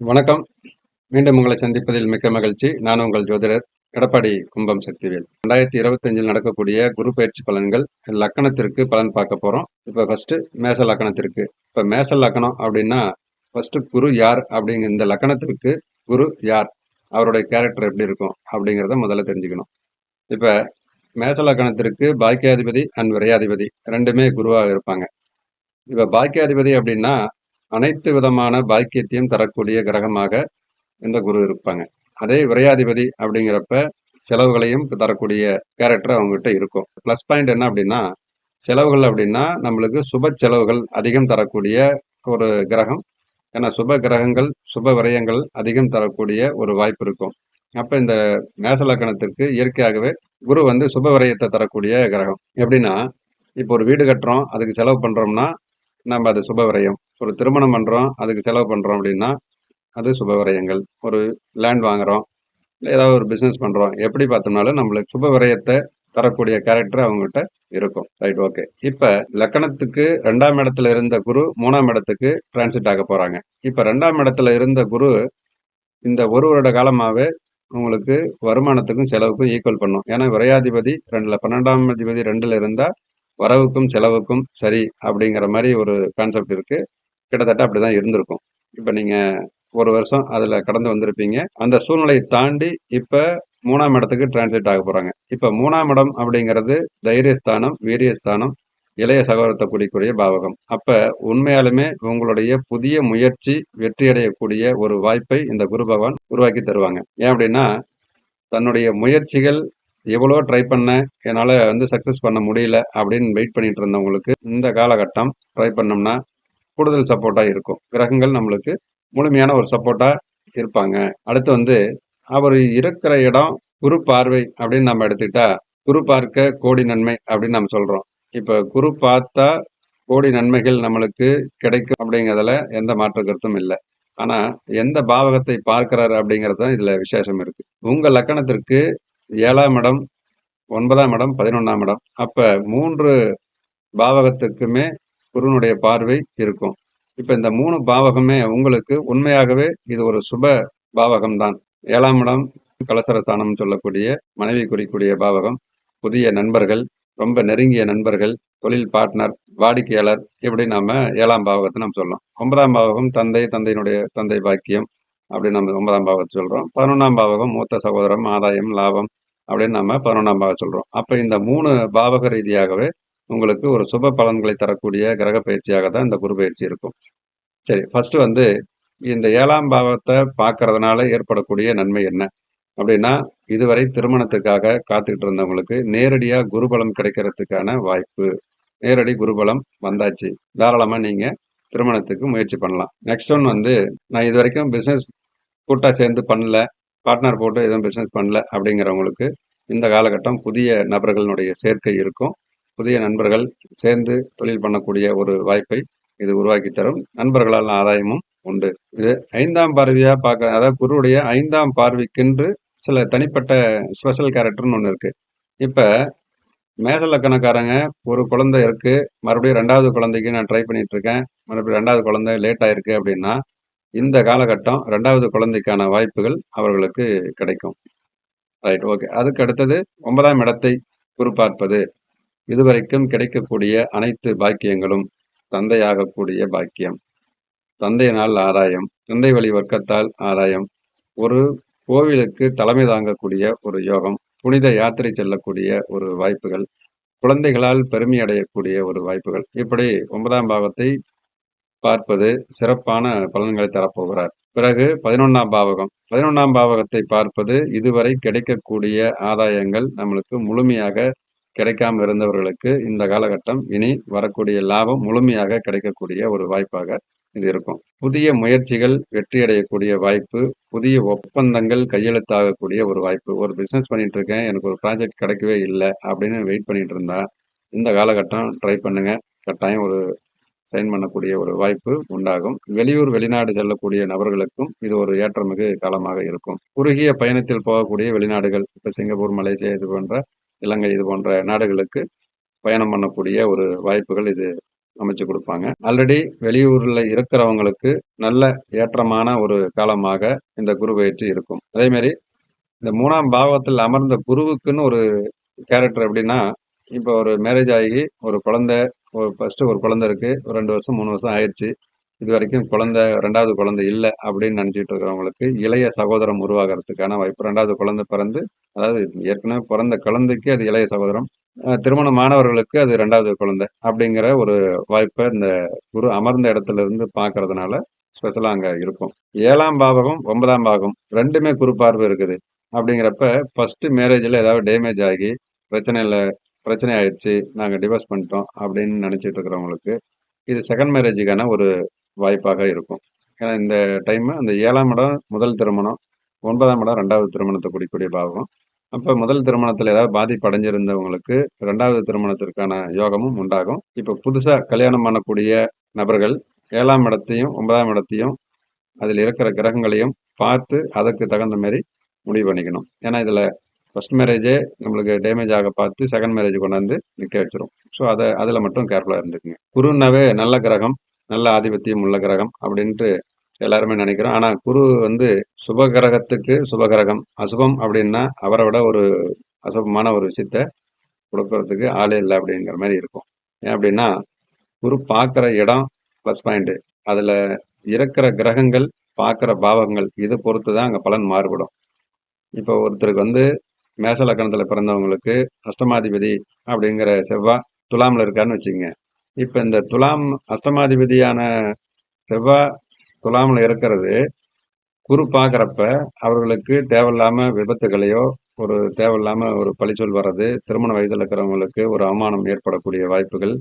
வணக்கம். மீண்டும் உங்களை சந்திப்பதில் மிக்க மகிழ்ச்சி. நான் உங்கள் ஜோதிடர் எடப்பாடி கும்பம் சக்திவேல். 2025 நடக்கக்கூடிய குரு பயிற்சி பலன்கள் லக்கணத்திற்கு பலன் பார்க்க போறோம். இப்ப ஃபர்ஸ்ட் மேச லக்கணத்திற்கு. இப்ப மேச லக்கணம் அப்படின்னா ஃபர்ஸ்ட் குரு யார் அப்படிங்கிற இந்த லக்கணத்திற்கு குரு யார், அவருடைய கேரக்டர் எப்படி இருக்கும் அப்படிங்கிறத முதல்ல தெரிஞ்சுக்கணும். இப்ப மேச லக்கணத்திற்கு பாக்கியாதிபதி அண்ட் விரையாதிபதி ரெண்டுமே குருவாக இருப்பாங்க. இப்ப பாக்கியாதிபதி அப்படின்னா அனைத்து விதமான பாக்கியத்தையும் தரக்கூடிய கிரகமாக இந்த குரு இருப்பாங்க. அதே விரையாதிபதி அப்படிங்கிறப்ப செலவுகளையும் தரக்கூடிய கேரக்டர் அவங்ககிட்ட இருக்கும். பிளஸ் பாயிண்ட் என்ன அப்படின்னா செலவுகள் அப்படின்னா நம்மளுக்கு சுப செலவுகள் அதிகம் தரக்கூடிய ஒரு கிரகம். ஏன்னா சுப கிரகங்கள் சுப விரயங்கள் அதிகம் தரக்கூடிய ஒரு வாய்ப்பு இருக்கும். அப்ப இந்த மேச லக்கணத்திற்கு இயற்கையாகவே குரு சுப விரயத்தை தரக்கூடிய கிரகம். எப்படின்னா இப்போ ஒரு வீடு கட்டுறோம், அதுக்கு செலவு பண்றோம்னா நம்ம அது சுப விரயம். ஒரு திருமணம் பண்றோம், அதுக்கு செலவு பண்றோம் அப்படின்னா அது சுப விரயங்கள். ஒரு லேண்ட் வாங்குறோம், ஏதாவது ஒரு பிசினஸ் பண்றோம், எப்படி பார்த்தோம்னாலும் நம்மளுக்கு சுப விரயத்தை தரக்கூடிய கேரக்டர் அவங்ககிட்ட இருக்கும். Right, okay. இப்ப லக்கணத்துக்கு 2ஆம் இடத்துல இருந்த குரு 3ஆம் இடத்துக்கு டிரான்சிட் ஆக போறாங்க. இப்ப 2ஆம் இடத்துல இருந்த குரு இந்த ஒரு வருட காலமாவே உங்களுக்கு வருமானத்துக்கும் செலவுக்கும் ஈக்குவல் பண்ணும். ஏன்னா விரையாதிபதி 2ல, 12ஆம் அதிபதி 2ல இருந்தா வரவுக்கும் செலவுக்கும் சரி அப்படிங்கிற மாதிரி ஒரு கான்செப்ட் இருக்கு. கிட்டத்தட்ட அப்படிதான் இருந்திருக்கும். இப்ப நீங்க ஒரு வருஷம் அதுல கடந்து வந்திருப்பீங்க. அந்த சூழ்நிலையை தாண்டி இப்ப 3ஆம் இடத்துக்கு டிரான்சிட் ஆக போறாங்க. இப்ப 3ஆம் இடம் அப்படிங்கிறது தைரியஸ்தானம், வீரியஸ்தானம், இளைய சகோதரத்தை குறிக்கூடிய பாவகம். அப்ப உண்மையாலுமே உங்களுடைய புதிய முயற்சி வெற்றி அடையக்கூடிய ஒரு வாய்ப்பை இந்த குரு பகவான் உருவாக்கி தருவாங்க. ஏன் அப்படின்னா தன்னுடைய முயற்சிகள் எவ்வளோ ட்ரை பண்ண என்னால் சக்ஸஸ் பண்ண முடியல அப்படின்னு வெயிட் பண்ணிட்டு இருந்தவங்களுக்கு இந்த காலகட்டம் ட்ரை பண்ணோம்னா கூடுதல் சப்போர்ட்டாக இருக்கும். கிரகங்கள் நம்மளுக்கு முழுமையான ஒரு சப்போர்ட்டாக இருப்பாங்க. அடுத்து அவர் இருக்கிற இடம் குரு பார்வை அப்படின்னு நம்ம எடுத்துக்கிட்டா குரு பார்க்க கோடி நன்மை அப்படின்னு நம்ம சொல்கிறோம். இப்போ குரு பார்த்தா கோடி நன்மைகள் நம்மளுக்கு கிடைக்கும் அப்படிங்கிறதுல எந்த மாற்று கருத்தும் இல்லை. ஆனா எந்த பாவகத்தை பார்க்கிறாரு அப்படிங்கிறது தான் இதுல விசேஷம் இருக்கு. உங்க லக்கணத்திற்கு 7ஆம் இடம், 9ஆம் இடம், 11ஆம் இடம், அப்ப 3 பாவகத்துக்குமே குருனுடைய பார்வை இருக்கும். இப்ப இந்த 3 பாவகமே உங்களுக்கு உண்மையாகவே இது ஒரு சுப பாவகம் தான். 7ஆம் இடம் கலசரஸ்தானம் சொல்லக்கூடிய மனைவி குறிக்கூடிய பாவகம், புதிய நண்பர்கள், ரொம்ப நெருங்கிய நண்பர்கள், தொழில் பார்ட்னர், வாடிக்கையாளர், இப்படி நாம 7ஆம் பாவகத்தை நம்ம சொல்லலாம். 9ஆம் பாவகம் தந்தையினுடைய தந்தை பாக்கியம் அப்படின்னு நம்ம 9ஆம் பாவகத்தை சொல்றோம். 11ஆம் பாவகம் மூத்த சகோதரம், ஆதாயம், லாபம் அப்படின்னு நம்ம 11ஆம் பாவகம் சொல்றோம். அப்ப இந்த 3 பாவக ரீதியாகவே உங்களுக்கு ஒரு சுப பலன்களை தரக்கூடிய கிரக பயிற்சியாக தான் இந்த குரு பயிற்சி இருக்கும். சரி, ஃபர்ஸ்ட் இந்த 7ஆம் பாவத்தை பார்க்கறதுனால ஏற்படக்கூடிய நன்மை என்ன அப்படின்னா இதுவரை திருமணத்துக்காக காத்துக்கிட்டு இருந்தவங்களுக்கு நேரடியா குருபலம் கிடைக்கிறதுக்கான வாய்ப்பு. நேரடி குருபலம் வந்தாச்சு. தாராளமா நீங்க திருமணத்துக்கு முயற்சி பண்ணலாம். நெக்ஸ்ட் ஒன் நான் இது வரைக்கும் பிசினஸ் கூட்டா சேர்ந்து பண்ணல, பார்ட்னர் போட்டு எதுவும் பிசினஸ் பண்ணல அப்படிங்கிறவங்களுக்கு இந்த காலகட்டம் புதிய நபர்களுடைய சேர்க்கை இருக்கும். புதிய நண்பர்கள் சேர்ந்து தொழில் பண்ணக்கூடிய ஒரு வாய்ப்பை இது உருவாக்கி தரும். நண்பர்களால் ஆதாயமும் உண்டு. இது 5ஆம் பார்வையா பார்க்க, அதாவது குருவுடைய 5ஆம் பார்வைக்கென்று சில தனிப்பட்ட ஸ்பெஷல் கேரக்டர்னு ஒன்று இருக்கு. இப்ப மேச லக்கணக்காரங்க ஒரு குழந்தை இருக்கு, மறுபடியும் 2வது குழந்தைக்கு நான் ட்ரை பண்ணிட்டு இருக்கேன், மறுபடியும் 2வது குழந்தை லேட் ஆயிருக்கு அப்படின்னா இந்த காலகட்டம் 2வது குழந்தைக்கான வாய்ப்புகள் அவர்களுக்கு கிடைக்கும். Right, okay. அதுக்கு அடுத்தது 9ஆம் இடத்தை குரு பார்ப்பது. இதுவரைக்கும் கிடைக்கக்கூடிய அனைத்து பாக்கியங்களும் தந்தையாகக்கூடிய பாக்கியம், தந்தையினால் ஆதாயம், தந்தை வழி வர்க்கத்தால் ஆதாயம், ஒரு கோவிலுக்கு தலைமை தாங்கக்கூடிய ஒரு யோகம், புனித யாத்திரை செல்லக்கூடிய ஒரு வாய்ப்புகள், குழந்தைகளால் பெருமை அடையக்கூடிய ஒரு வாய்ப்புகள், இப்படி 9ஆம் பாவத்தை பார்ப்பது சிறப்பான பலன்களை தரப்போகிறார். பிறகு 11ஆம் பாவகம். 11ஆம் பாவகத்தை பார்ப்பது இதுவரை கிடைக்கக்கூடிய ஆதாயங்கள் நம்மளுக்கு முழுமையாக கிடைக்காம இருந்தவர்களுக்கு இந்த காலகட்டம் இனி வரக்கூடிய லாபம் முழுமையாக கிடைக்கக்கூடிய ஒரு வாய்ப்பாக இது இருக்கும். புதிய முயற்சிகள் வெற்றியடையக்கூடிய வாய்ப்பு, புதிய ஒப்பந்தங்கள் கையெழுத்தாகக்கூடிய ஒரு வாய்ப்பு. ஒரு பிசினஸ் பண்ணிட்டு இருக்கேன், எனக்கு ஒரு ப்ராஜெக்ட் கிடைக்கவே இல்லை அப்படின்னு வெயிட் பண்ணிட்டு இருந்தா இந்த காலகட்டம் ட்ரை பண்ணுங்க, கட்டாயம் ஒரு சைன் பண்ணக்கூடிய ஒரு வாய்ப்பு உண்டாகும். வெளியூர் வெளிநாடு செல்லக்கூடிய நபர்களுக்கும் இது ஒரு ஏற்றமிகு காலமாக இருக்கும். குறுகிய பயணத்தில் போகக்கூடிய வெளிநாடுகள், இப்ப சிங்கப்பூர், மலேசியா இது போன்ற, இலங்கை இது போன்ற நாடுகளுக்கு பயணம் பண்ணக்கூடிய ஒரு வாய்ப்புகள் இது அமைச்சு கொடுப்பாங்க. ஆல்ரெடி வெளியூர்ல இருக்கிறவங்களுக்கு நல்ல ஏற்றமான ஒரு காலமாக இந்த குரு பயிற்சி இருக்கும். அதே மாதிரி இந்த 3ஆம் பாவத்தில் அமர்ந்த குருவுக்குன்னு ஒரு கேரக்டர் எப்படின்னா, இப்போ ஒரு மேரேஜ் ஆகி ஒரு குழந்தை ஃபர்ஸ்ட் ஒரு குழந்தை இருக்கு. ஒரு 2 வருஷம் 3 வருஷம் ஆயிடுச்சு. இது வரைக்கும் குழந்தை 2வது குழந்தை இல்லை அப்படின்னு நினைச்சிட்டு இருக்கிறவங்களுக்கு இளைய சகோதரம் உருவாகிறதுக்கான வாய்ப்பு. 2வது குழந்தை பிறந்து, அதாவது ஏற்கனவே பிறந்த குழந்தைக்கு அது இளைய சகோதரம், திருமணமானவர்களுக்கு அது 2வது குழந்தை அப்படிங்கிற ஒரு வாய்ப்பை இந்த குரு அமர்ந்த இடத்துல இருந்து பார்க்கறதுனால ஸ்பெஷலா அங்க இருக்கும். 7ஆம் பாவகம் 9ஆம் பாவகம் ரெண்டுமே குரு பார்வை இருக்குது. அப்படிங்கிறப்ப ஃபர்ஸ்ட் மேரேஜ்ல ஏதாவது டேமேஜ் ஆகி பிரச்சனையில பிரச்சனை ஆயிடுச்சு, நாங்க டிவோர்ஸ் பண்ணிட்டோம் அப்படின்னு நினைச்சிட்டு இருக்கிறவங்களுக்கு இது செகண்ட் மேரேஜுக்கான ஒரு வாய்ப்பாக இருக்கும். ஏன்னா இந்த டைம் அந்த 7ஆம் இடம் முதல் திருமணம், 9ஆம் இடம் 2வது திருமணத்தை குறிக்கக்கூடிய பாவகம். அப்ப முதல் திருமணத்துல ஏதாவது பாதிப்பு அடைஞ்சிருந்தவங்களுக்கு 2வது திருமணத்திற்கான யோகமும் உண்டாகும். இப்ப புதுசா கல்யாணம் பண்ணக்கூடிய நபர்கள் 7ஆம் இடத்தையும் 9ஆம் இடத்தையும் அதில் இருக்கிற கிரகங்களையும் பார்த்து அதற்கு தகுந்த மாதிரி முடிவு பண்ணிக்கணும். ஏன்னா இதுல ஃபர்ஸ்ட் மேரேஜே நம்மளுக்கு டேமேஜ் ஆக பார்த்து செகண்ட் மேரேஜ் கொண்டாந்து நிற்க வச்சிரும். ஸோ அதில் மட்டும் கேர்ஃபுல்லாக இருந்துக்குங்க. குருன்னாவே நல்ல கிரகம், நல்ல ஆதிபத்தியம் உள்ள கிரகம் அப்படின்ட்டு எல்லாருமே நினைக்கிறோம். ஆனால் குரு வந்து சுப கிரகத்துக்கு சுபகிரகம், அசுபம் அப்படின்னா அவரை விட ஒரு அசுபமான ஒரு விஷயத்த கொடுக்கறதுக்கு ஆளே இல்லை அப்படிங்கிற மாதிரி இருக்கும். ஏன் அப்படின்னா குரு பார்க்குற இடம் ப்ளஸ் பாயிண்ட், அதில் இருக்கிற கிரகங்கள் பார்க்குற பாவங்கள் இதை பொறுத்து தான் அங்கே பலன் மாறுபடும். இப்போ ஒருத்தருக்கு வந்து மேச லக்கணத்துல பிறந்தவங்களுக்கு அஷ்டமாதிபதி அப்படிங்கிற செவ்வாய் துலாம்ல இருக்காருன்னு வச்சுக்கோங்க. இப்ப இந்த துலாம் அஷ்டமாதிபதியான செவ்வாய் துலாம்ல இருக்கிறது குரு பார்க்கறப்ப அவர்களுக்கு தேவையில்லாம விபத்துகளையோ, ஒரு தேவையில்லாம ஒரு பழிச்சொல் வர்றது, திருமண வயதில் இருக்கிறவங்களுக்கு ஒரு அவமானம் ஏற்படக்கூடிய வாய்ப்புகள்,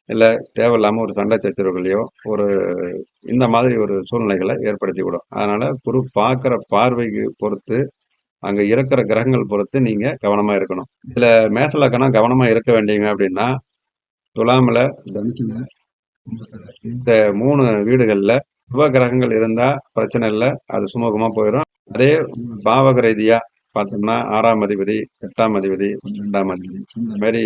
இல்ல தேவையில்லாம ஒரு சண்டை சச்சரவுகளையோ, ஒரு இந்த மாதிரி ஒரு சூழ்நிலைகளை ஏற்படுத்தி விடும். அதனால குரு பார்க்கிற பார்வைக்கு பொறுத்து, அங்க இருக்கிற கிரகங்கள் பொறுத்து நீங்க கவனமா இருக்கணும். இதுல மேச லக்னம் கவனமா இருக்க வேண்டியவங்க அப்படின்னா, துலாம்ல, தனுசுல, இந்த 3 வீடுகள்ல சுப கிரகங்கள் இருந்தா பிரச்சனை இல்லை, அது சுமூகமா போயிடும். அதே பாவக ரீதியா பார்த்தோம்னா 6ஆம் அதிபதி, 8ஆம் அதிபதி, 12ஆம் அதிபதி இந்த மாதிரி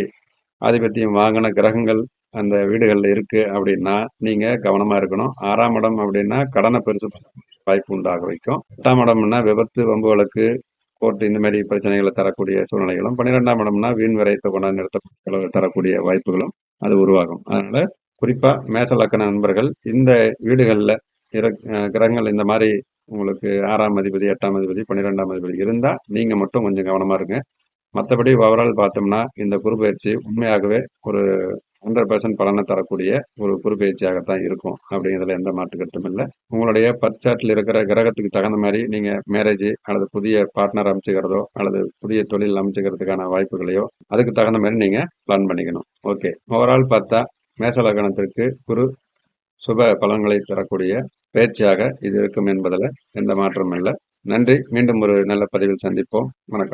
ஆதிபத்தியம் வாங்கின கிரகங்கள் அந்த வீடுகள்ல இருக்கு அப்படின்னா நீங்க கவனமா இருக்கணும். 6ஆம் இடம் அப்படின்னா கடனை பெருசு வாய்ப்பு உண்டாக வைக்கும். 8ஆம் இடம்னா விபத்து, வம்புகளுக்கு, கோர்ட் இந்த மாதிரி பிரச்சனைகளை தரக்கூடிய சூழ்நிலைகளும், 12ஆம் இடம்னா வீண் விரயத்தை கொண்டாந்து நிறுத்த தரக்கூடிய வாய்ப்புகளும் அது உருவாகும். அதனால குறிப்பா மேச லக்கண நண்பர்கள் இந்த வீடுகள்ல கிரகங்கள் இந்த மாதிரி உங்களுக்கு 6ஆம் அதிபதி, 8ஆம் அதிபதி, 12ஆம் அதிபதி இருந்தா நீங்க மட்டும் கொஞ்சம் கவனமா இருங்க. மற்றபடி ஓவரால் பார்த்தோம்னா இந்த குரு பயிற்சி உண்மையாகவே ஒரு 100% பலனை தரக்கூடிய ஒரு குரு பயிற்சியாகத்தான் இருக்கும் அப்படிங்கிறதுல எந்த மாற்று கருத்தும் இல்லை. உங்களுடைய பர்ச்சாட்டில் இருக்கிற கிரகத்துக்கு தகுந்த மாதிரி நீங்க மேரேஜ் அல்லது புதிய பார்ட்னர் அமைச்சுக்கிறதோ அல்லது புதிய தொழில் அமைச்சுக்கிறதுக்கான வாய்ப்புகளையோ அதுக்கு தகுந்த மாதிரி நீங்க பிளான் பண்ணிக்கணும். ஓகே, ஓவரால் பார்த்தா மேச லக்னத்திற்கு குரு சுப பலன்களை தரக்கூடிய பயிற்சியாக இது இருக்கும் என்பதில் எந்த மாற்றமும் இல்லை. நன்றி. மீண்டும் ஒரு நல்ல பதிவில் சந்திப்போம். வணக்கம்.